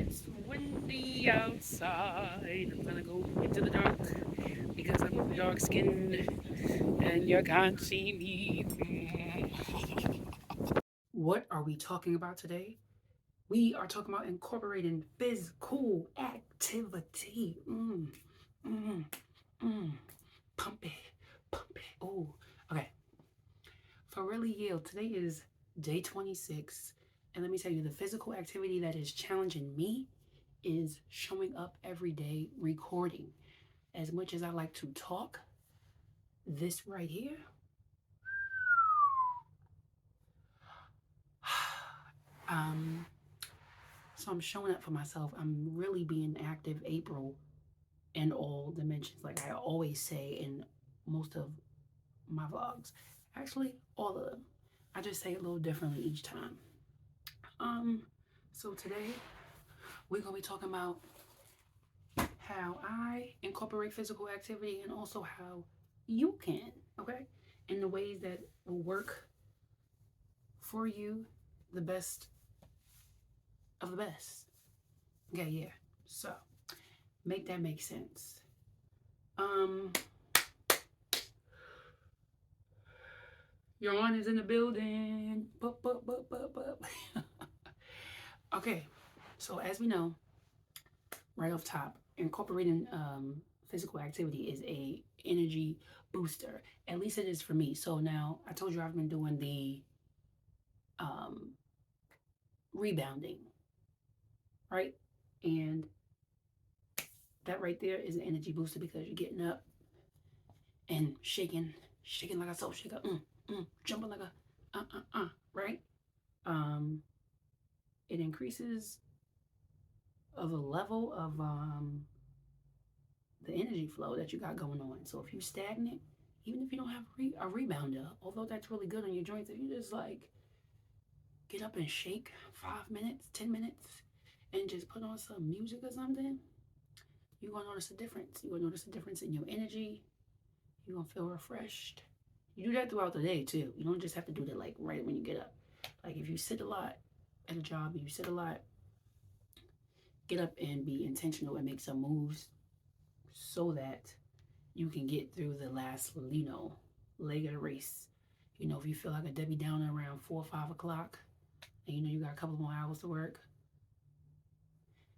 It's windy outside. I'm gonna go into the dark because I'm dark skinned and you can't see me. What are we talking about today? We are talking about incorporating physical activity. Mm, mm. Pump it, pump it. Oh, okay. For really yield, today is day 26. And let me tell you, the physical activity that is challenging me is showing up every day recording. As much as I like to talk, this right here, um, so I'm showing up for myself. I'm really being active April in all dimensions, like I always say in most of my vlogs. Actually, all of them. I just say it a little differently each time. Um, so today we're gonna be talking about how I incorporate physical activity and also how you can, okay? In the ways that will work for you the best of the best. Okay, yeah. So make that make sense. Um, your one is in the building. Okay, so as we know, right off top, incorporating physical activity is a energy booster. At least it is for me. So now I told you I've been doing the um, rebounding, right? And that right there is an energy booster because you're getting up and shaking like a soul shaker, jumping like a right? Um, it increases of the level of the energy flow that you got going on. So if you stagnant, even if you don't have a rebounder, although that's really good on your joints, if you just like get up and shake 5 minutes, 10 minutes, and just put on some music or something, you're gonna notice a difference. You're gonna notice a difference in your energy. You're gonna feel refreshed. You do that throughout the day too. You don't just have to do that like right when you get up. Like if you sit a lot at a job, you sit a lot, get up and be intentional and make some moves so that you can get through the last, leg of the race. If you feel like a Debbie Downer around 4 or 5 o'clock, and you got a couple more hours to work,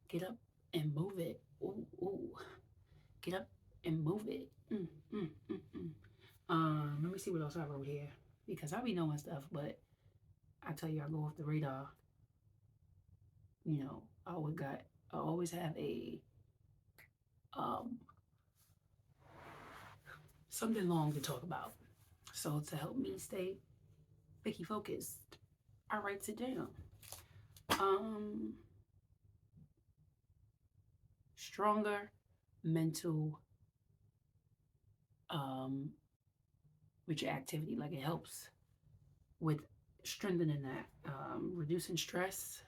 get up and move it. Ooh, ooh. Get up and move it. Let me see what else I wrote here because I be knowing stuff, but I tell you, I go off the radar. I always have a um something long to talk about. So to help me stay picky focused, I write it down. Um, Stronger mental um with your activity, like it helps with strengthening that, reducing stress.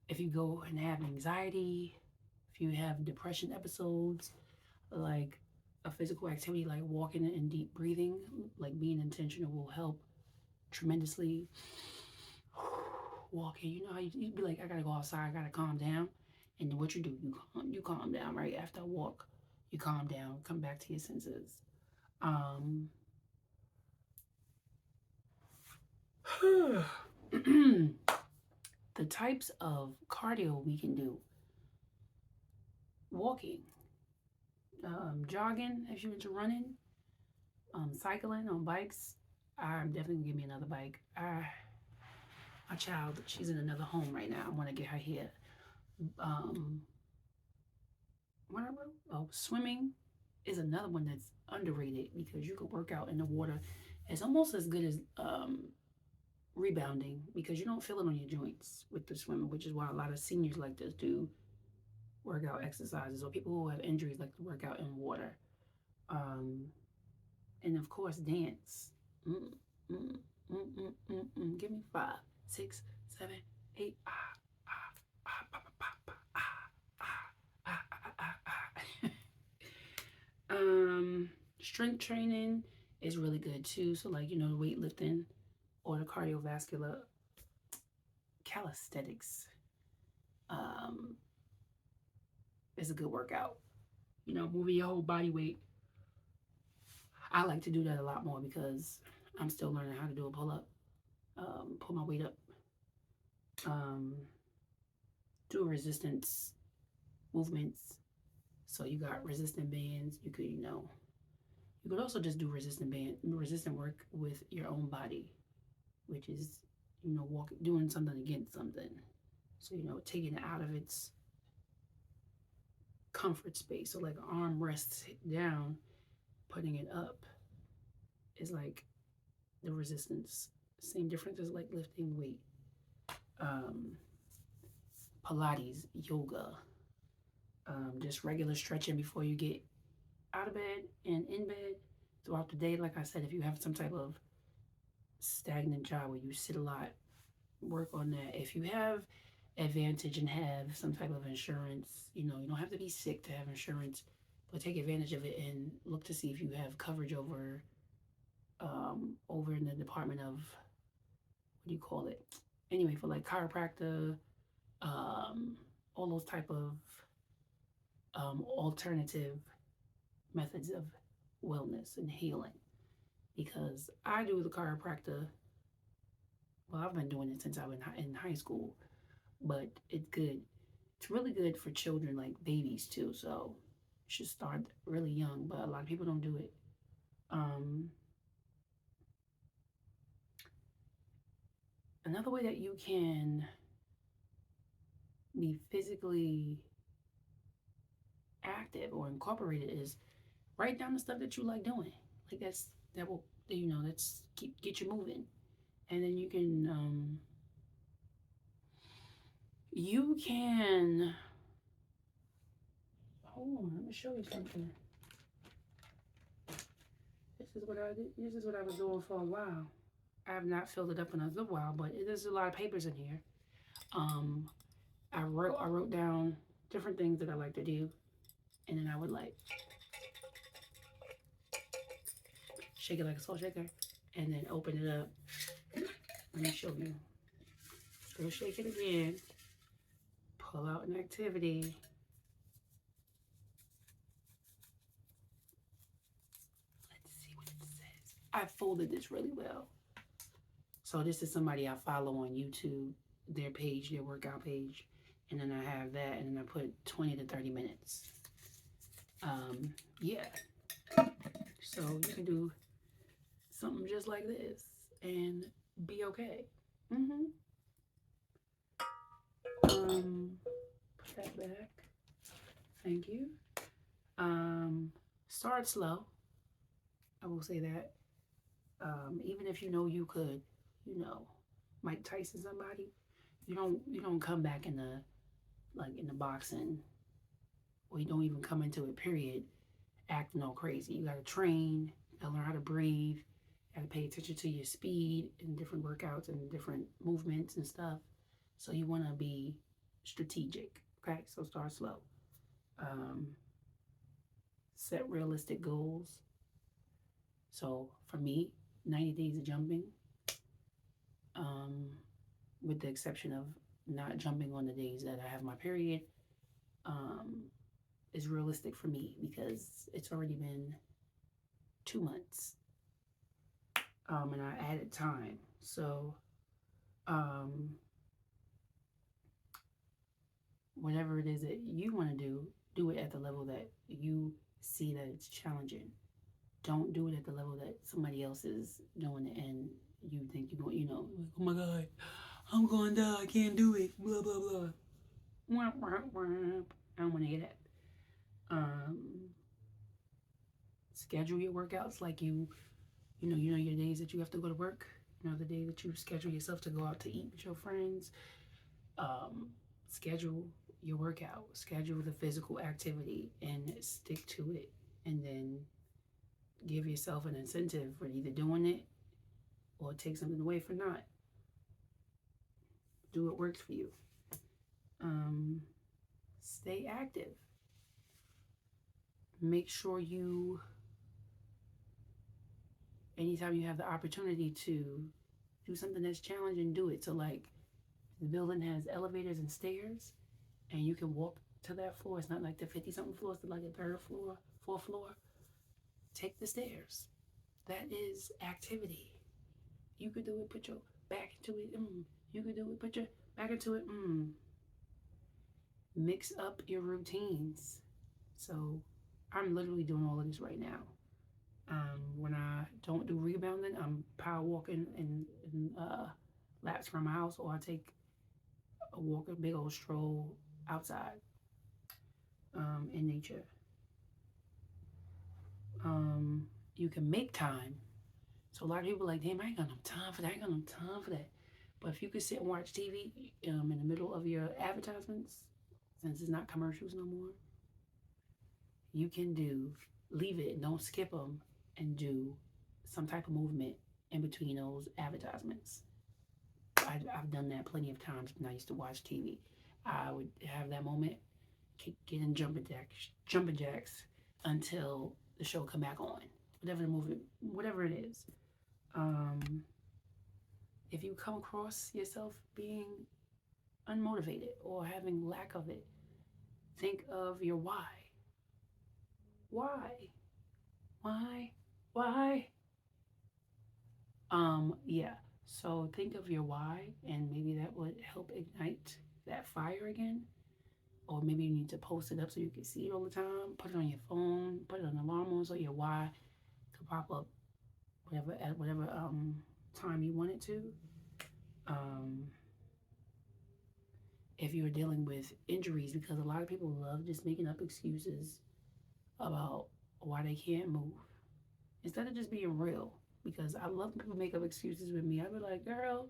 If you go and have anxiety, if you have depression episodes, like a physical activity like walking and deep breathing, like being intentional will help tremendously. Walking, how you'd be like, I gotta go outside, I gotta calm down. And then what you do, you calm down right after a walk. You calm down, come back to your senses. Um, the types of cardio we can do: walking, jogging if you're into running, cycling on bikes. I'm definitely gonna give me another bike. My child, she's in another home right now. I want to get her here. Um, Whatever. Oh, swimming is another one that's underrated because you can work out in the water. It's almost as good as rebounding because you don't feel it on your joints with the swimming, which is why a lot of seniors like to do workout exercises, or people who have injuries like to work out in water. Um, and of course, dance. Mm, mm, Give me 5, 6, 7, 8. Um, Strength training is really good too. So like weightlifting or the cardiovascular calisthenics. is a good workout. You know, moving your whole body weight. I like to do that a lot more because I'm still learning how to do a pull-up, pull my weight up, um, do resistance movements. So you got resistant bands. You could, you could also just do resistant work with your own body, which is, doing something against something. So, taking it out of its comfort space. So like an arm rests down, putting it up is like the resistance. Same difference as like lifting weight. Pilates, yoga, just regular stretching before you get out of bed and in bed throughout the day. Like I said, if you have some type of stagnant job where you sit a lot, work on that. If you have advantage and have some type of insurance, you don't have to be sick to have insurance, but take advantage of it and look to see if you have coverage over in the department of, what do you call it? Anyway, for like chiropractor, all those type of alternative methods of wellness and healing. Because I do the chiropractor. Well, I've been doing it since I was in high school, but it's good. It's really good for children, like babies too. So you should start really young, but a lot of people don't do it. Another way that you can be physically active or incorporate it is write down the stuff that you like doing. Like that will that's get you moving, and then you can hold on. Let me show you something. This is what I did. This is what I was doing for a while. I have not filled it up in a good while, but there's a lot of papers in here. I wrote down different things that I like to do, and then I would like shake it like a salt shaker, and then open it up. Let me show you. Go shake it again. Pull out an activity. Let's see what it says. I folded this really well. So this is somebody I follow on YouTube, their page, their workout page. And then I have that, and then I put 20 to 30 minutes. Yeah. So you can do something just like this and be okay. Put that back. Thank you. Start slow. I will say that. Even if you could, Mike Tyson somebody, you don't come back in the boxing, or you don't even come into it, period, acting all crazy. You gotta train, you gotta learn how to breathe, you gotta pay attention to your speed and different workouts and different movements and stuff. So you wanna be strategic, okay? So start slow. Set realistic goals. So for me, 90 days of jumping, with the exception of not jumping on the days that I have my period, is realistic for me because it's already been 2 months. And I added time. So, whatever it is that you want to do it at the level that you see that it's challenging. Don't do it at the level that somebody else is doing it and you think you're going, like, oh my God, I'm going to die, I can't do it, blah, blah, blah. I don't want to hear that. Schedule your workouts like you know your days that you have to go to work, the day that you schedule yourself to go out to eat with your friends. Schedule your workout, schedule the physical activity, and stick to it, and then give yourself an incentive for either doing it or take something away for not. Do what works for you. Stay active. Make sure anytime you have the opportunity to do something that's challenging, do it. So like the building has elevators and stairs, and you can walk to that floor. It's not like the 50-something floors, it's like the 3rd floor, 4th floor. Take the stairs. That is activity. You could do it, put your back into it. You could do it, put your back into it. Mix up your routines. So I'm literally doing all of this right now. When I don't do rebounding, I'm power walking in laps around my house, or I take a walk, a big old stroll outside in nature. You can make time. So a lot of people are like, damn, I ain't got no time for that. I ain't got no time for that. But if you could sit and watch TV in the middle of your advertisements, since it's not commercials no more, you can leave it, don't skip them, and do some type of movement in between those advertisements. I've done that plenty of times when I used to watch TV. I would have that moment, get in jumping jacks until the show come back on, whatever the movie, whatever it is. If you come across yourself being unmotivated or having lack of it, think of your why. Why? Yeah. So think of your why, and maybe that would help ignite that fire again. Or maybe you need to post it up so you can see it all the time. Put it on your phone. Put it on an alarm on so your why could pop up at whatever time you want it to. If you're dealing with injuries, because a lot of people love just making up excuses about why they can't move, instead of just being real. Because I love people make up excuses with me. I'd be like, girl,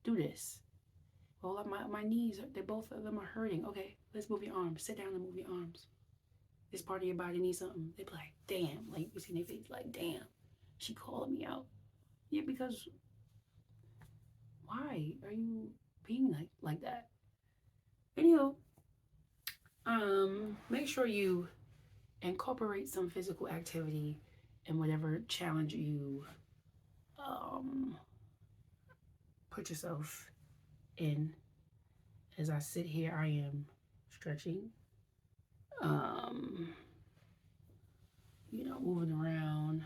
do this. Well, my knees, both of them are hurting. Okay, let's move your arms. Sit down and move your arms. This part of your body needs something. They be like, damn. Like, you see their face, like, damn. She calling me out. Yeah, because why are you being like that? Anywho, make sure you incorporate some physical activity in whatever challenge you put yourself in. As I sit here, I am stretching, moving around,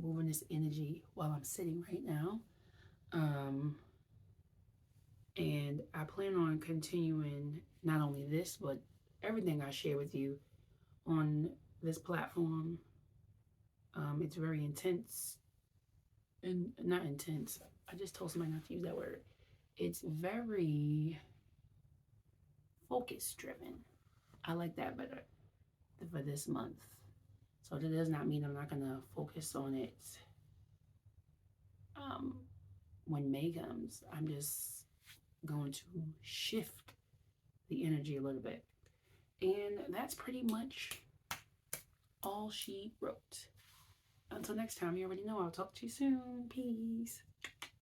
moving this energy while I'm sitting right now. And I plan on continuing not only this, but everything I share with you on this platform. It's very intense, and not intense. I just told somebody not to use that word. It's very focus driven. I like that better for this month. So that does not mean I'm not going to focus on it when May comes. I'm just going to shift the energy a little bit. And that's pretty much all she wrote. Until next time, you already know. I'll talk to you soon. Peace.